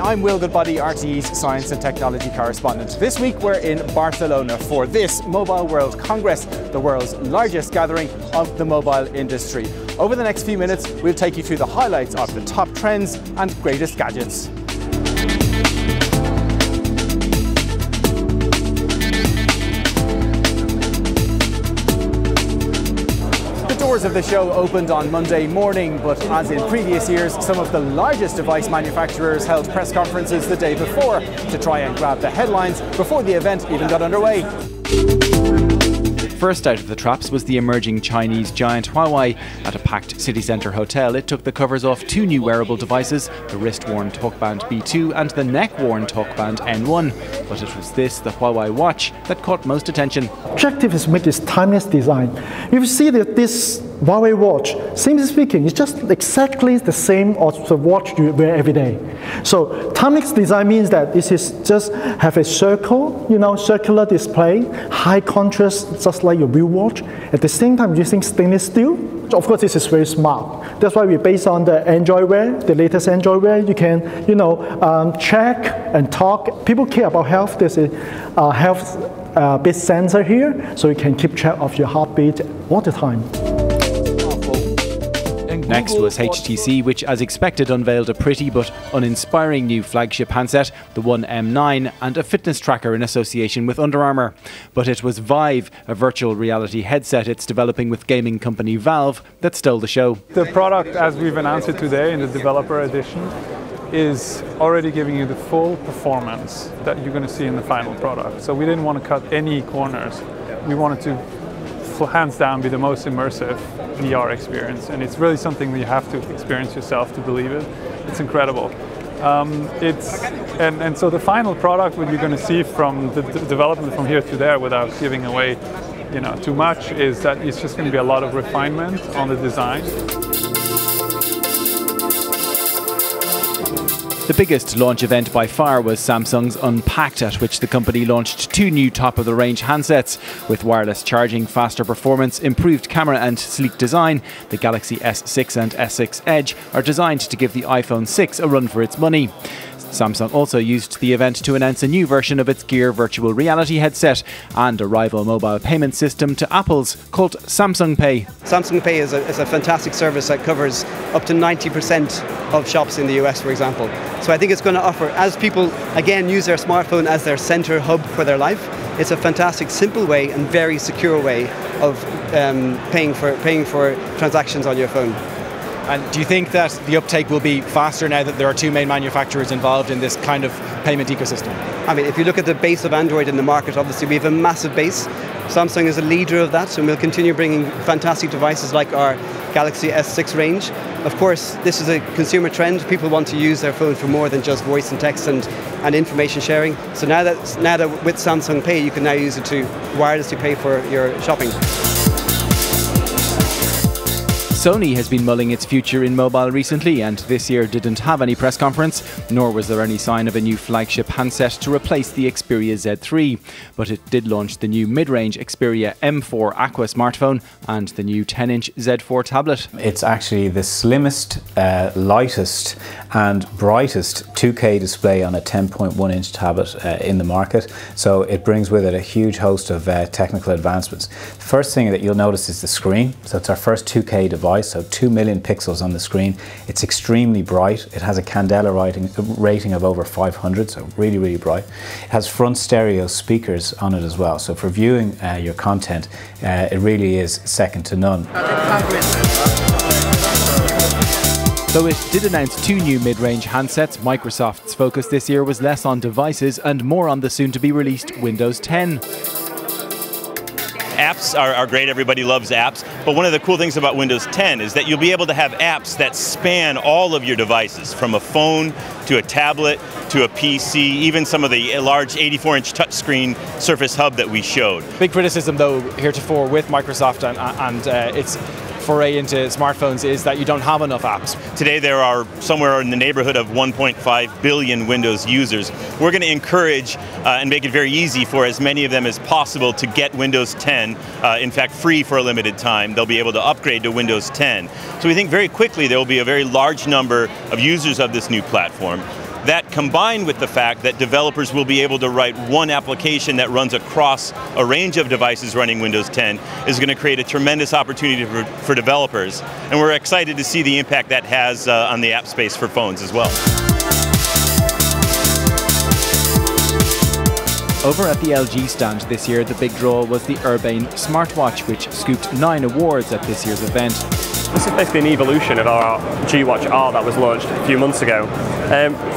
I'm Goodbody, RTE's Science and Technology Correspondent. This week we're in Barcelona for this Mobile World Congress, the world's largest gathering of the mobile industry. Over the next few minutes we'll take you through the highlights of the top trends and greatest gadgets. The doors of the show opened on Monday morning, but as in previous years, some of the largest device manufacturers held press conferences the day before to try and grab the headlines before the event even got underway. First out of the traps was the emerging Chinese giant Huawei. At a packed city centre hotel, it took the covers off two new wearable devices, the wrist-worn TalkBand B2 and the neck-worn TalkBand N1. But it was this, the Huawei watch, that caught most attention. Objective is to make this timeless design. You see that this Huawei watch, simply speaking, is just exactly the same as the watch you wear every day. So timeless design means that this is just have a circle, circular display, high contrast, just like your real watch. At the same time, using stainless steel. Of course, this is very smart. That's why we based on the Android Wear, the latest Android Wear. You can, check and talk. People care about health. There's a health bit sensor here, so you can keep track of your heartbeat all the time. Next was HTC, which as expected unveiled a pretty but uninspiring new flagship handset, the One M9, and a fitness tracker in association with Under Armour. But it was Vive, a virtual reality headset it's developing with gaming company Valve, that stole the show. The product, as we've announced it today in the developer edition, is already giving you the full performance that you're going to see in the final product. So we didn't want to cut any corners. We wanted to hands down be the most immersive VR experience, and it's really something that you have to experience yourself to believe it. It's incredible. So the final product, what you're going to see from the development from here to there, without giving away too much, is that it's just going to be a lot of refinement on the design. The biggest launch event by far was Samsung's Unpacked, at which the company launched two new top-of-the-range handsets. With wireless charging, faster performance, improved camera and sleek design, the Galaxy S6 and S6 Edge are designed to give the iPhone 6 a run for its money. Samsung also used the event to announce a new version of its Gear virtual reality headset and a rival mobile payment system to Apple's called Samsung Pay. Samsung Pay is a fantastic service that covers up to 90% of shops in the US, for example. So I think it's going to offer, as people again use their smartphone as their center hub for their life, it's a fantastic, simple way and very secure way of paying for transactions on your phone. And do you think that the uptake will be faster now that there are two main manufacturers involved in this kind of payment ecosystem? I mean, if you look at the base of Android in the market, obviously we have a massive base. Samsung is a leader of that, and we'll continue bringing fantastic devices like our Galaxy S6 range. Of course, this is a consumer trend. People want to use their phone for more than just voice and text and information sharing. So now that with Samsung Pay, you can now use it to wirelessly pay for your shopping. Sony has been mulling its future in mobile recently, and this year didn't have any press conference, nor was there any sign of a new flagship handset to replace the Xperia Z3. But it did launch the new mid-range Xperia M4 Aqua smartphone and the new 10-inch Z4 tablet. It's actually the slimmest, lightest and brightest 2K display on a 10.1-inch tablet in the market. So it brings with it a huge host of technical advancements. The first thing that you'll notice is the screen. So it's our first 2K device. So 2 million pixels on the screen. It's extremely bright. It has a Candela rating of over 500, so really, really bright. It has front stereo speakers on it as well. So for viewing your content, it really is second to none. Though it did announce two new mid-range handsets, Microsoft's focus this year was less on devices and more on the soon-to-be-released Windows 10. Apps are great, everybody loves apps, but one of the cool things about Windows 10 is that you'll be able to have apps that span all of your devices, from a phone to a tablet to a PC, even some of the large 84-inch touchscreen Surface Hub that we showed. Big criticism though heretofore with Microsoft and its foray into smartphones is that you don't have enough apps. Today there are somewhere in the neighborhood of 1.5 billion Windows users. We're going to encourage and make it very easy for as many of them as possible to get Windows 10, in fact free for a limited time. They'll be able to upgrade to Windows 10. So we think very quickly there will be a very large number of users of this new platform. That combined with the fact that developers will be able to write one application that runs across a range of devices running Windows 10 is going to create a tremendous opportunity for developers. And we're excited to see the impact that has on the app space for phones as well. Over at the LG stand this year, the big draw was the Urbane smartwatch, which scooped 9 awards at this year's event. This is basically an evolution of our G-Watch R that was launched a few months ago.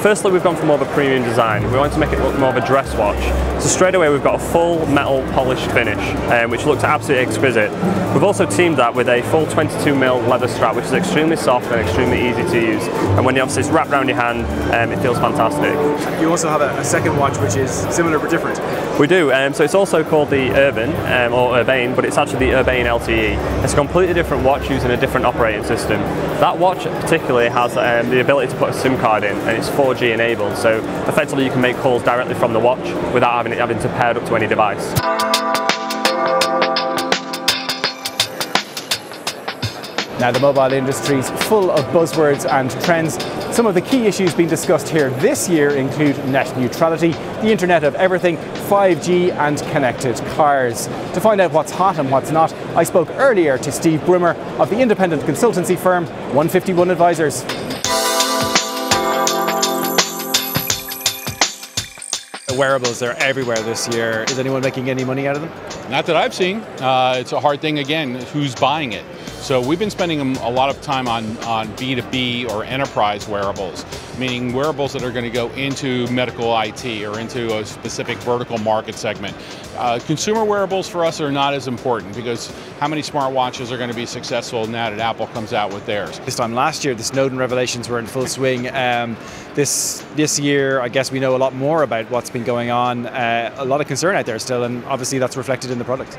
Firstly, we've gone for more of a premium design. We wanted to make it look more of a dress watch. So straight away we've got a full metal polished finish, which looks absolutely exquisite. We've also teamed that with a full 22mm leather strap, which is extremely soft and extremely easy to use. And when it's wrapped around your hand, it feels fantastic. You also have a second watch which is similar but different. We do, so it's also called the Urban, or Urbane, but it's actually the Urbane LTE. It's a completely different watch using a different operating system. That watch particularly has the ability to put a SIM card in, and it's 4G enabled, so effectively you can make calls directly from the watch without having to pair it up to any device. Now, the mobile industry is full of buzzwords and trends. Some of the key issues being discussed here this year include net neutrality, the Internet of Everything, 5G and connected cars. To find out what's hot and what's not, I spoke earlier to Steve Brimmer of the independent consultancy firm 151 Advisors. The wearables are everywhere this year. Is anyone making any money out of them? Not that I've seen. It's a hard thing, again, who's buying it. So we've been spending a lot of time on B2B or enterprise wearables, meaning wearables that are going to go into medical IT or into a specific vertical market segment. Consumer wearables for us are not as important because how many smartwatches are going to be successful now that Apple comes out with theirs? This time last year, the Snowden revelations were in full swing. This year, I guess we know a lot more about what's been going on. A lot of concern out there still, and obviously that's reflected in the product.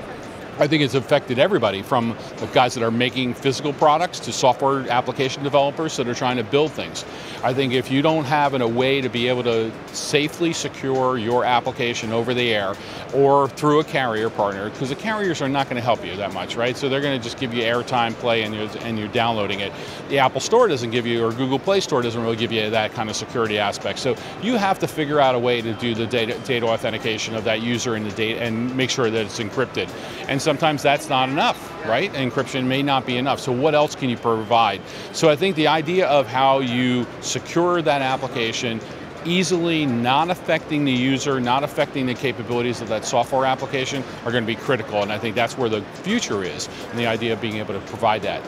I think it's affected everybody, from the guys that are making physical products to software application developers that are trying to build things. I think if you don't have a way to be able to safely secure your application over the air or through a carrier partner, because the carriers are not going to help you that much, right? So they're going to just give you airtime play and you're downloading it. The Apple Store doesn't give you, or Google Play Store doesn't really give you that kind of security aspect. So you have to figure out a way to do the data authentication of that user and the data and make sure that it's encrypted. And sometimes that's not enough, right? Encryption may not be enough. So what else can you provide? So I think the idea of how you secure that application easily, not affecting the user, not affecting the capabilities of that software application are going to be critical. And I think that's where the future is, and the idea of being able to provide that.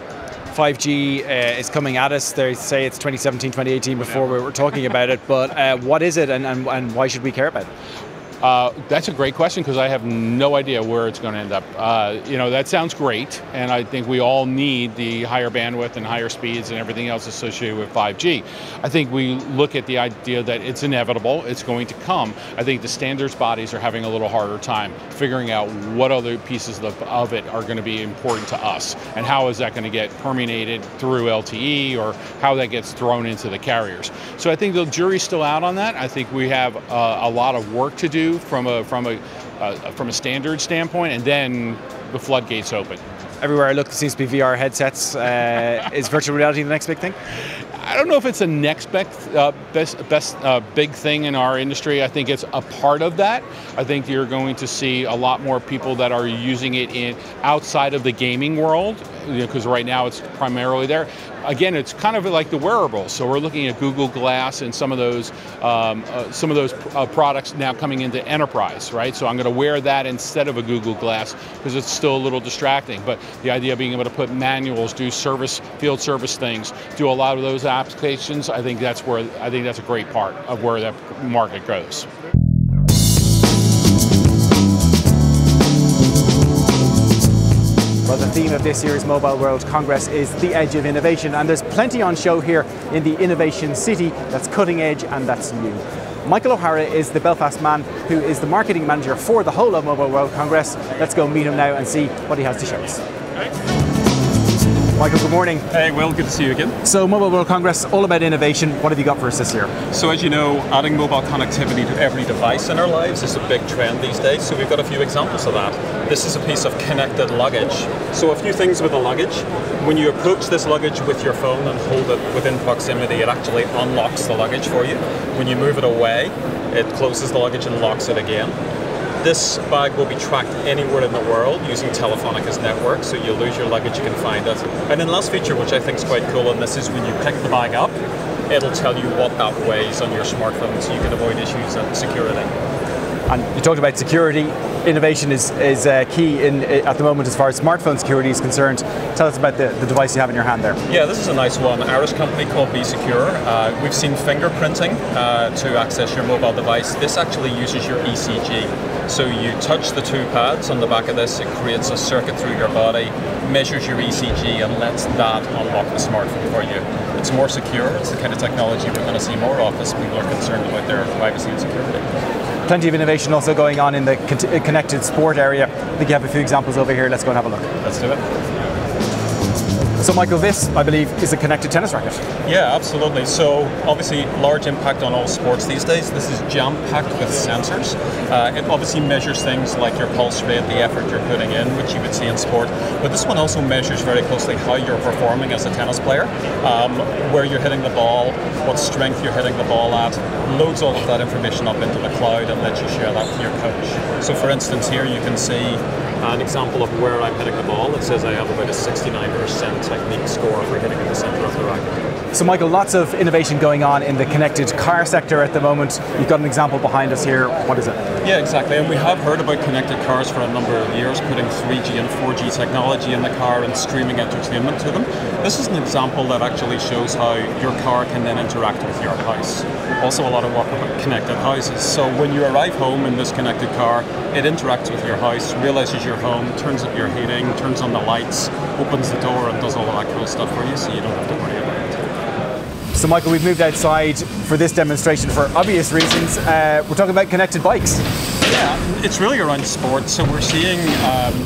5G is coming at us. They say it's 2017, 2018 before we were talking about it, but what is it and why should we care about it? That's a great question because I have no idea where it's going to end up. That sounds great, and I think we all need the higher bandwidth and higher speeds and everything else associated with 5G. I think we look at the idea that it's inevitable, it's going to come. I think the standards bodies are having a little harder time figuring out what other pieces of it are going to be important to us, and how is that going to get permeated through LTE, or how that gets thrown into the carriers. So I think the jury's still out on that. I think we have a lot of work to do from a standard standpoint, and then the floodgates open. Everywhere I look, there seems to be VR headsets. Is virtual reality the next big thing? I don't know if it's the next best big thing in our industry. I think it's a part of that. I think you're going to see a lot more people that are using it outside of the gaming world, because right now it's primarily there. Again, it's kind of like the wearables. So we're looking at Google Glass and some of those products now coming into enterprise, right? So I'm going to wear that instead of a Google Glass because it's still a little distracting. But the idea of being able to put manuals, do field service things, do a lot of those applications, I think that's a great part of where that market goes. Well, the theme of this year's Mobile World Congress is the edge of innovation, and there's plenty on show here in the Innovation City that's cutting edge and that's new. Michael O'Hara is the Belfast man who is the marketing manager for the whole of Mobile World Congress. Let's go meet him now and see what he has to show us. Michael, good morning. Hey, Will, good to see you again. So, Mobile World Congress, all about innovation. What have you got for us this year? So, as you know, adding mobile connectivity to every device in our lives is a big trend these days. So, we've got a few examples of that. This is a piece of connected luggage. So, a few things with the luggage. When you approach this luggage with your phone and hold it within proximity, it actually unlocks the luggage for you. When you move it away, it closes the luggage and locks it again. This bag will be tracked anywhere in the world using Telefónica's network, so you lose your luggage, you can find it. And then last feature, which I think is quite cool, and this is when you pick the bag up, it'll tell you what that weighs on your smartphone, so you can avoid issues and security. And you talked about security. Innovation is key at the moment as far as smartphone security is concerned. Tell us about the device you have in your hand there. Yeah, this is a nice one. Irish company called Be Secure. We've seen fingerprinting to access your mobile device. This actually uses your ECG. So you touch the two pads on the back of this, it creates a circuit through your body, measures your ECG and lets that unlock the smartphone for you. It's more secure, it's the kind of technology we're going to see more of as people are concerned about their privacy and security. Plenty of innovation also going on in the connected sport area. I think you have a few examples over here. Let's go and have a look. Let's do it. So Michael, this, I believe, is a connected tennis racket. Yeah, absolutely. So obviously large impact on all sports these days. This is jam-packed with sensors. It obviously measures things like your pulse rate, the effort you're putting in, which you would see in sport. But this one also measures very closely how you're performing as a tennis player, where you're hitting the ball, what strength you're hitting the ball at, loads all of that information up into the cloud and lets you share that with your coach. So for instance, here you can see an example of where I'm hitting the ball. It says I have about a 69% technique score for hitting in the center of the racket. So Michael, lots of innovation going on in the connected car sector at the moment. You've got an example behind us here. What is it? Yeah, exactly. And we have heard about connected cars for a number of years, putting 3G and 4G technology in the car and streaming entertainment to them. This is an example that actually shows how your car can then interact with your house. Also a lot of work about connected houses. So when you arrive home in this connected car, it interacts with your house, realizes you're home, turns up your heating, turns on the lights, opens the door and does all of that cool stuff for you so you don't have to worry about it. So Michael, we've moved outside for this demonstration for obvious reasons. We're talking about connected bikes. Yeah, it's really around sports. So we're seeing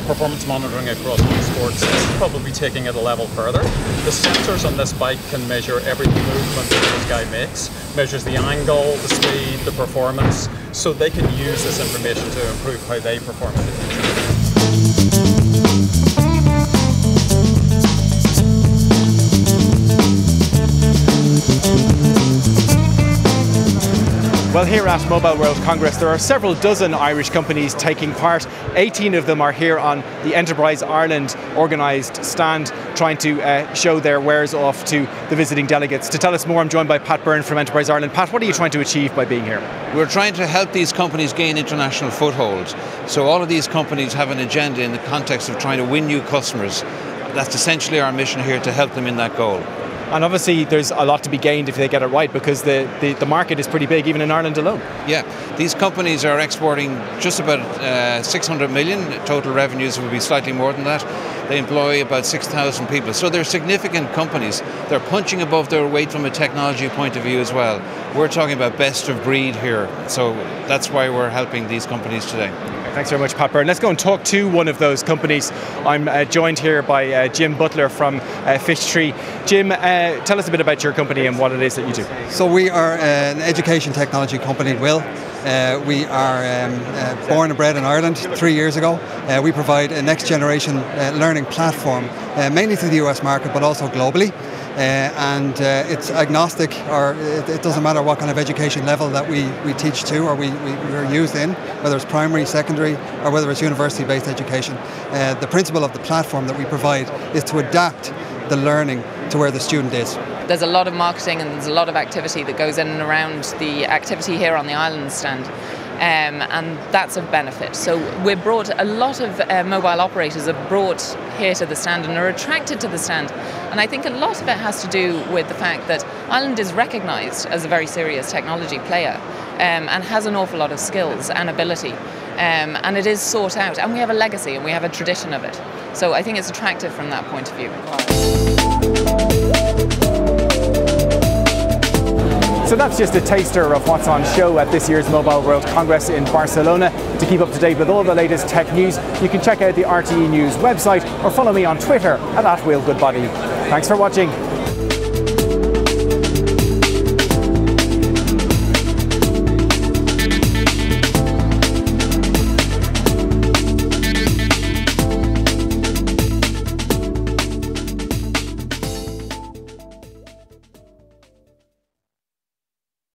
performance monitoring across all sports. This is probably taking it a level further. The sensors on this bike can measure every movement that this guy makes, measures the angle, the speed, the performance, so they can use this information to improve how they perform in the future. Well, here at Mobile World Congress, there are several dozen Irish companies taking part. 18 of them are here on the Enterprise Ireland organised stand, trying to show their wares off to the visiting delegates. To tell us more, I'm joined by Pat Byrne from Enterprise Ireland. Pat, what are you trying to achieve by being here? We're trying to help these companies gain international footholds. So all of these companies have an agenda in the context of trying to win new customers. That's essentially our mission here, to help them in that goal. And obviously there's a lot to be gained if they get it right, because the market is pretty big, even in Ireland alone. Yeah, these companies are exporting just about 600 million. Total revenues will be slightly more than that. They employ about 6,000 people. So they're significant companies. They're punching above their weight from a technology point of view as well. We're talking about best of breed here. So that's why we're helping these companies today. Thanks very much, Pat Byrne. Let's go and talk to one of those companies. I'm joined here by Jim Butler from Fish Tree. Jim, tell us a bit about your company and what it is that you do. So we are an education technology company, Will. We are born and bred in Ireland 3 years ago. We provide a next generation learning platform, mainly to the US market, but also globally. And it's agnostic, or it doesn't matter what kind of education level that we teach to or we're used in, whether it's primary, secondary, or whether it's university-based education. The principle of the platform that we provide is to adapt the learning to where the student is. There's a lot of marketing and there's a lot of activity that goes in and around the activity here on the Island stand. And that's of benefit. So we're brought, a lot of mobile operators are brought here to the stand and are attracted to the stand. And I think a lot of it has to do with the fact that Ireland is recognised as a very serious technology player and has an awful lot of skills and ability. And it is sought out, and we have a legacy and we have a tradition of it. So I think it's attractive from that point of view. So that's just a taster of what's on show at this year's Mobile World Congress in Barcelona. To keep up to date with all the latest tech news, you can check out the RTE News website or follow me on Twitter at @WillGoodbody. Thanks for watching.